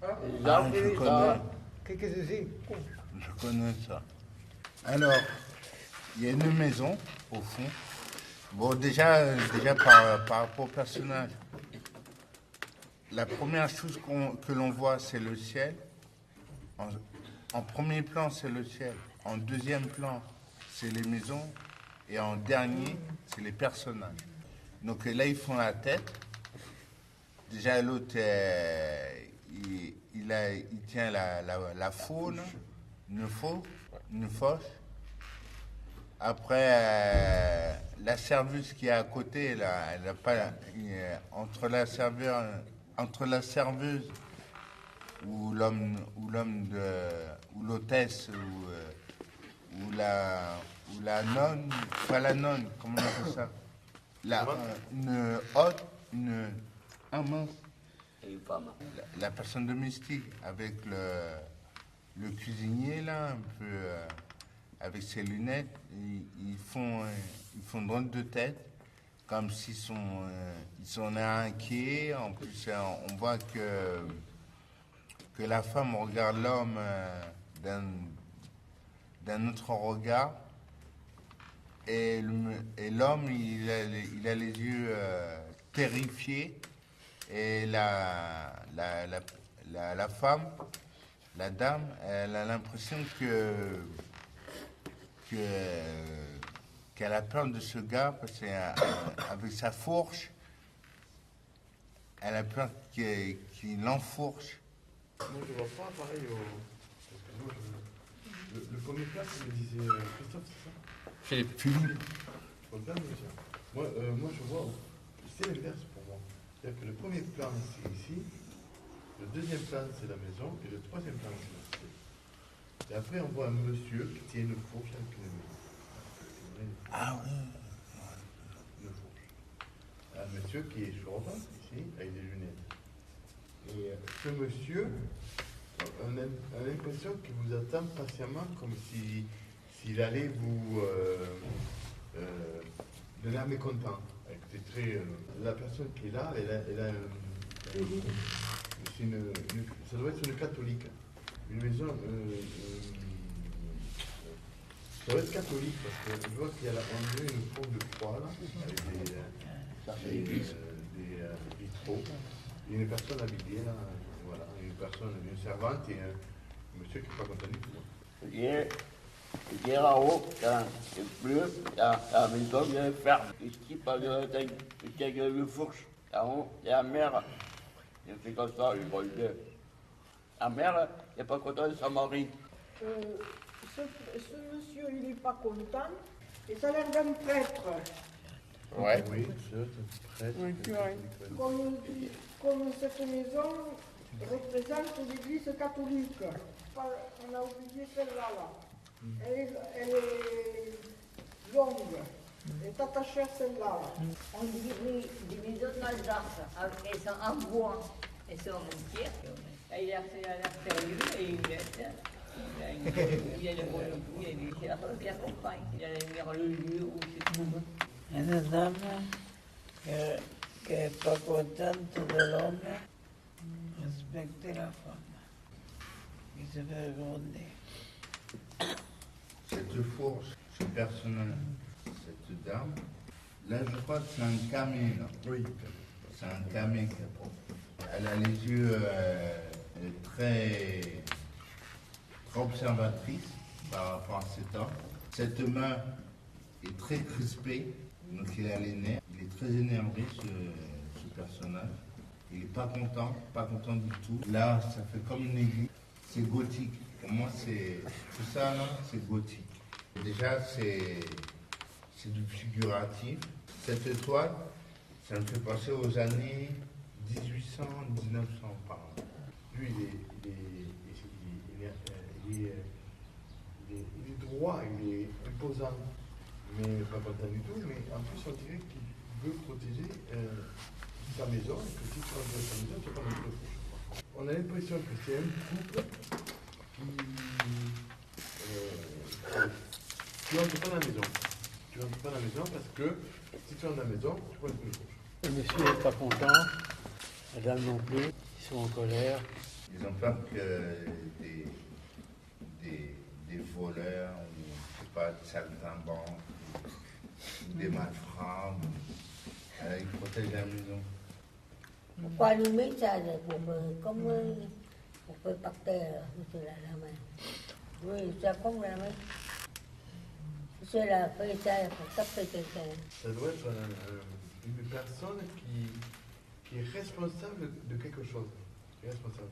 Je connais. Qu'est-ce que c'est? Je connais ça. Alors, il y a une maison, au fond. Bon, déjà par rapport au personnage, la première chose que l'on voit, c'est le ciel. En premier plan, c'est le ciel. En deuxième plan, c'est les maisons. Et en dernier, c'est les personnages. Donc là, ils font la tête. Déjà, l'autre, il tient la faune, une fosse. Après, la serveuse qui est à côté, là, elle a pas, entre la serveuse ou l'hôtesse ou la nonne, pas la nonne, comment on appelle ça? Une hôte, mince. La personne domestique avec le cuisinier là, un peu avec ses lunettes, ils font drôle de tête, comme s'ils sont inquiets. En plus, on voit que la femme regarde l'homme d'un autre regard. Et l'homme, il a les yeux terrifiés. Et la femme, la dame, elle a l'impression qu'elle a peur de ce gars parce qu'avec sa fourche, elle a peur qu'il l'enfourche. Moi, je vois pas pareil parce que moi, le premier plat, c'est me disait Christophe, c'est ça? Philippe. Moi, je vois, c'est l'inverse pour moi. C'est-à-dire que le premier plan, c'est ici, le deuxième plan, c'est la maison, et le troisième plan, c'est la cité. Et après, on voit un monsieur qui tient une fourche avec une maison. Ah oui. Une fourche. Un monsieur qui est chauve, ici, avec des lunettes. Et ce monsieur, on a l'impression qu'il vous attend patiemment, comme s'il allait vous donner un mécontent. La personne qui est là, elle a ça doit être une catholique. Une maison. Ça doit être catholique parce que je vois qu'il y a là, on dirait une forme de croix là, avec des vitraux. Il y a une personne habillée là, voilà, une servante et un monsieur qui n'est pas content du tout. Il est là-haut, quand il pleut, la maison vient ferme. Ici, pas de le fourche. Là-haut, il y a la mère. Il fait comme ça, il vole deux. La mère n'est pas contente de son mari. Ce monsieur, il n'est pas content. Et ça a l'air d'un prêtre. Ouais. Oui, c'est un prêtre. Comme cette maison représente l'église catholique. On a oublié celle-là. Là. Elle est longue. Elle est attachée à celle-là. On dirait des maisons d'Alsace. Elles sont en bois. Elles sont en pierre. Il a l'air sérieux et il a le bon coup. C'est la seule qui accompagne. Il a le lieu où c'est tout. Une dame qui n'est pas contente de l'homme respecter la femme. Il se fait gronder. Cette fourche, ce personnage, cette dame, là je crois que c'est un camé. Là. Oui. C'est un camé. Elle a les yeux très observatrice par rapport à cet homme. Cette main est très crispée, donc il a les nerfs. Il est très énervé ce personnage. Il n'est pas content du tout. Là, ça fait comme une église. C'est gothique. Pour moi, tout ça, là, c'est gothique. Déjà, c'est du figuratif. Cette étoile, ça me fait penser aux années 1800, 1900, par exemple. Lui, il est droit, il est imposant, mais pas content du tout. Mais en plus, on dirait qu'il veut protéger sa maison, et que si tu rentres dans sa maison, tu vas pas mettre le fou. On a l'impression que c'est un couple tu rentres pas dans la maison. Tu rentres pas dans la maison parce que si tu rentres dans la maison, tu prends le fou. Le monsieur n'est pas content, la dame non plus. Ils sont en colère. Ils ont peur que des voleurs, ou je sais pas, de saltimbanques, ou des malfrats, ils protègent la maison. Qua đi mấy xa rồi có một cái bạc tè rồi là làm này rồi sao không làm ấy c'est là phải ça faut taper quelqu'un. Ça doit être une personne qui est responsable de quelque chose. Qui est responsable.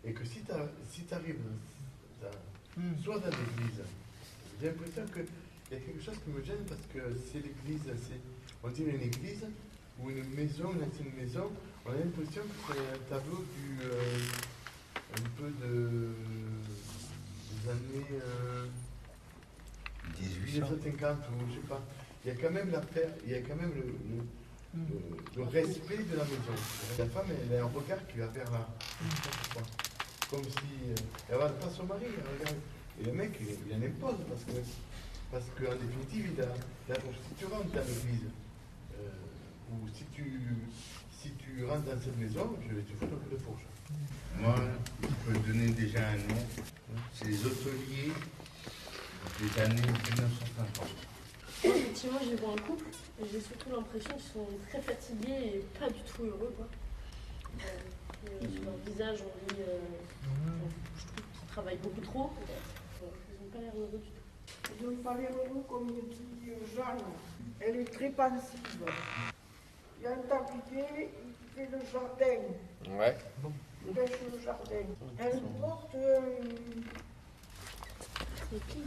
Et que si tu arrives soit dans l'église, j'ai l'impression qu'il y a quelque chose qui me gêne parce que c'est l'église, on dirait une église ou une maison, une ancienne maison, on a l'impression que c'est un tableau un peu des années 1950 ou je sais pas. Il y a quand même il y a quand même le respect de la maison. La femme, elle a un regard qui va vers là. Comme si elle va pas son mari, elle regarde. Et le mec, il en impose parce qu'en définitive, si tu rentres dans l'église, ou si tu rentres dans cette maison, je vais te foutre un coup de fourche. Moi, je peux donner déjà un nom. C'est les hôteliers des années 1950. Effectivement, j'ai vu un couple, et j'ai surtout l'impression qu'ils sont très fatigués et pas du tout heureux, quoi. Sur leur visage, on lit, je trouve qu'ils travaillent beaucoup trop, peut-être. Ils n'ont pas l'air heureux du tout. Ils n'ont pas l'air heureux, comme le dit Jeanne. Elle est très pensive. Il y a un tablier, il fait le jardin. Ouais. Il pêche le jardin. Elle porte,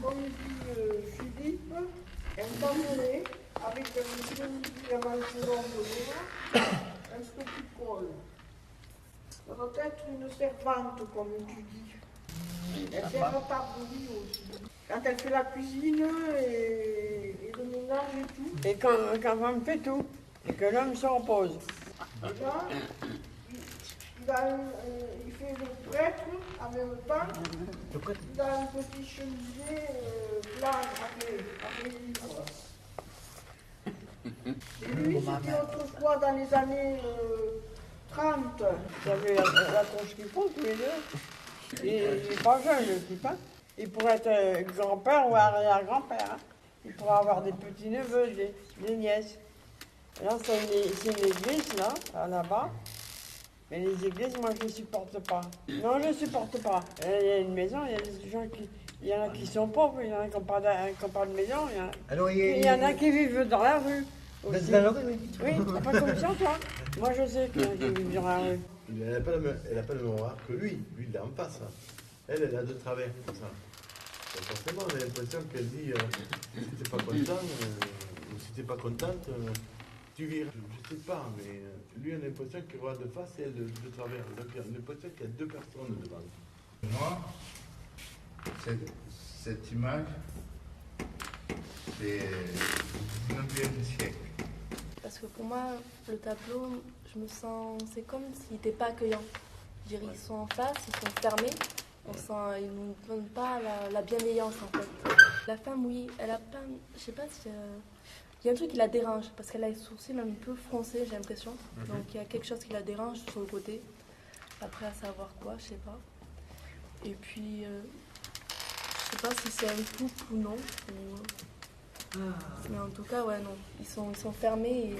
comme dit Philippe, un tabouret avec un diamantelon de noir, un petit col. Ça doit être une servante, comme tu dis. Elle sert à tabouret aussi. Quand elle fait la cuisine et le ménage et tout. Et quand femme fait tout, et que l'homme se repose. Et là, il fait le prêtre en même temps. Il a un petit chemisier blanc avec les livres. Et lui, c'était autrefois dans les années 30. Vous avez la tronche qu'il faut tous les deux. Et il n'est pas jeune le type, hein. Il pourrait être grand-père ou arrière-grand-père. Hein. Il pourrait avoir des petits-neveux, des nièces. Et là, c'est une église, là-bas. Mais les églises, moi, je ne supporte pas. Non, je ne supporte pas. Il y a une maison, il y a des gens qui... Il y en a qui sont pauvres, il y en a qui n'ont pas de maison. Il y en a qui vivent dans la rue. Aussi. Dans la rue, oui. Oui, pas comme ça, toi. Moi, je sais qu'il y en a qui vivent dans la rue. Elle n'a pas le même regard que lui. Lui, il est en face. Elle a de travers, comme ça. Et forcément, on a l'impression qu'elle dit si t'es pas content, ou si t'es pas contente, tu vires. Je sais pas, mais lui, on a l'impression qu'il voit de face et elle de travers. Donc, on a l'impression qu'il y a deux personnes devant. Moi, cette image, c'est du 19e siècle. Parce que pour moi, le tableau, je me sens, c'est comme s'il n'était pas accueillant. Je dirais, ils sont en face, ils sont fermés. Ils ne nous donnent pas la bienveillance en fait. La femme, oui, elle a pas, je sais pas si il y a un truc qui la dérange parce qu'elle a les sourcils un peu froncés, j'ai l'impression. Donc il y a quelque chose qui la dérange sur le côté. Après à savoir quoi, je sais pas. Et puis je sais pas si c'est un couple ou non. Mais en tout cas, ouais, non, ils sont fermés et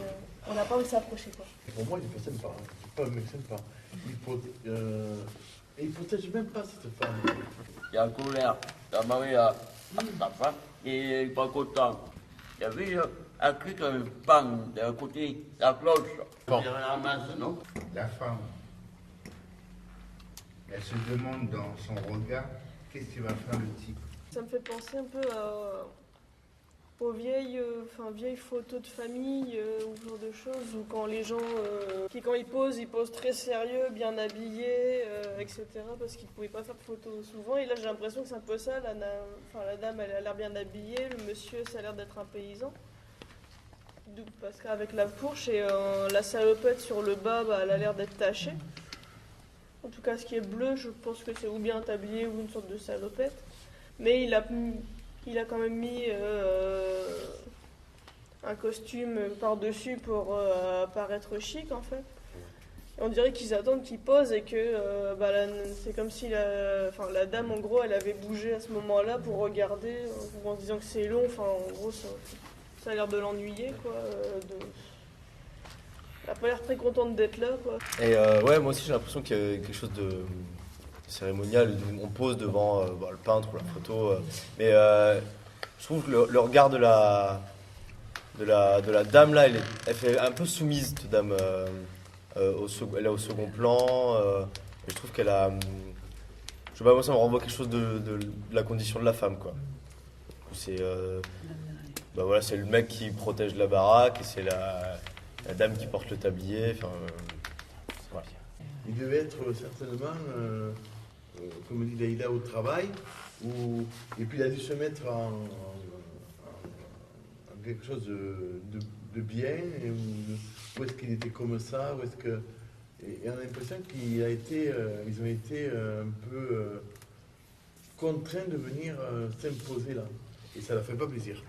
on n'a pas envie de s'approcher quoi. Et pour moi, il est pas sympa. C'est pas un mec sympa. Et il protège même pas cette femme. Il y a colère. La mariée à sa femme et il n'est pas content. Il y avait un truc, un pan d'un côté, la cloche. Il y avait la masse, non? La femme, elle se demande dans son regard qu'est-ce qu'il va faire le type. Ça me fait penser un peu aux vieilles photos de famille ou ce genre de choses, où quand les gens, quand ils posent très sérieux, bien habillés, etc. Parce qu'ils ne pouvaient pas faire de photos souvent. Et là, j'ai l'impression que c'est un peu ça. La dame, elle a l'air bien habillée, le monsieur, ça a l'air d'être un paysan. Parce qu'avec la fourche et la salopette sur le bas, elle a l'air d'être tachée. En tout cas, ce qui est bleu, je pense que c'est ou bien un tablier ou une sorte de salopette. Mais il a quand même mis un costume par-dessus pour paraître chic, en fait. On dirait qu'ils attendent qu'il pose et que c'est comme si la dame, en gros, elle avait bougé à ce moment-là pour regarder, en se disant que c'est long. Enfin, en gros, ça a l'air de l'ennuyer, quoi. Elle n'a pas l'air très contente d'être là, quoi. Et moi aussi j'ai l'impression qu'il y a quelque chose de cérémonial. On pose devant le peintre ou la photo. Mais je trouve que le regard de la dame là, elle fait un peu soumise, cette dame. Elle est au second plan. Et je trouve qu'elle a. Je sais pas, moi ça me renvoie quelque chose de la condition de la femme, quoi. C'est c'est le mec qui protège la baraque et c'est la dame qui porte le tablier. Enfin, voilà. Il devait être certainement, comme dit Leïla, au travail, et puis il a dû se mettre en quelque chose de bien, et où est-ce qu'il était comme ça, où est-ce que... Et on a l'impression qu'ils ont été un peu contraints de venir s'imposer là. Et ça ne leur fait pas plaisir.